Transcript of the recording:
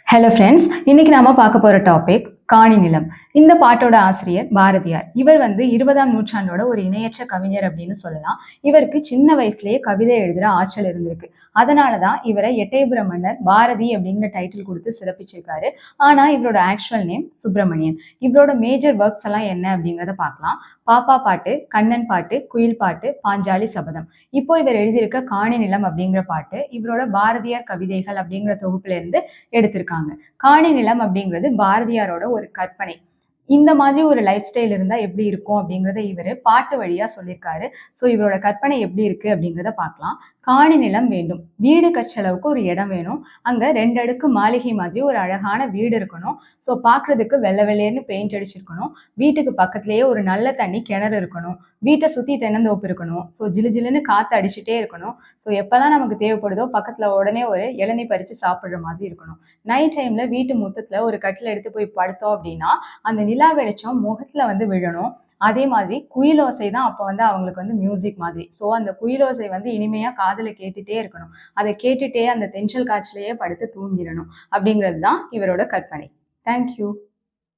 Hello friends, இன்னைக்கு நாம பார்க்க போற டாபிக் காணி நிலம். இந்த பாட்டோட ஆசிரியர் பாரதியார். இவர் 20ஆம் நூற்றாண்டோட ஒரு இணையற்ற கவிஞர் அப்படின்னு சொல்லலாம். இவருக்கு சின்ன வயசுலயே கவிதை எழுதுற ஆற்றல் இருந்திருக்கு. அதனாலதான் இவரை எட்டயபுர மன்னர் பாரதி அப்படிங்கிற டைட்டில் கொடுத்து சிறப்பிச்சிருக்காரு. ஆனா இவரோட ஆக்சுவல் நேம் சுப்பிரமணியன். இவரோட மேஜர் ஒர்க்ஸ் எல்லாம் என்ன அப்படிங்கிறத பார்க்கலாம். பாப்பா பாட்டு, கண்ணன் பாட்டு, குயில் பாட்டு, பாஞ்சாலி சபதம். இப்போ இவர் எழுதியிருக்க காணி நிலம் அப்படிங்கிற பாட்டு இவரோட பாரதியார் கவிதைகள் அப்படிங்கிற தொகுப்புல இருந்து எடுத்திருக்காங்க. காணி நிலம் அப்படிங்கிறது பாரதியாரோட ஒரு கற்பனை. இந்த மாதிரி ஒரு லைஃப் ஸ்டைல் இருந்தா எப்படி இருக்கும் அப்படிங்கிறத இவரு பாட்டு வழியா சொல்லியிருக்காரு. ஸோ இவரோட கற்பனை எப்படி இருக்கு அப்படிங்கிறத பார்க்கலாம். காணி நிலம் வேண்டும், வீடு கற்றளவுக்கு ஒரு இடம் வேணும், அங்க 2 அடுக்கு மாளிகை மாதிரி ஒரு அழகான வீடு இருக்கணும். ஸோ பார்க்கறதுக்கு வெள்ளை வெள்ளையர்னு பெயிண்ட் அடிச்சிருக்கணும். வீட்டுக்கு பக்கத்திலேயே ஒரு நல்ல தண்ணி கிணறு இருக்கணும். வீட்டை சுத்தி தென்னந்தோப்பு இருக்கணும். ஸோ ஜிலு ஜிலுன்னு காத்து அடிச்சுட்டே இருக்கணும். ஸோ எப்பெல்லாம் நமக்கு தேவைப்படுதோ பக்கத்துல உடனே ஒரு இளநீ பறிச்சு சாப்பிடுற மாதிரி இருக்கணும். நைட் டைம்ல வீட்டு முத்தத்துல ஒரு கட்டில் எடுத்து போய் படுத்தோம் அப்படின்னா அந்த நிலா வெளிச்சம் முகத்துல விழணும். அதே மாதிரி குயிலோசை தான் அப்போ அவங்களுக்கு மியூசிக் மாதிரி. ஸோ அந்த குயிலோசை இனிமையா காதுல கேட்டுட்டே இருக்கணும். அதை கேட்டுட்டே அந்த தென்றல் காற்றிலேயே படுத்து தூங்கிடணும் அப்படிங்கிறது தான் இவரோட கற்பனை. தேங்க்யூ.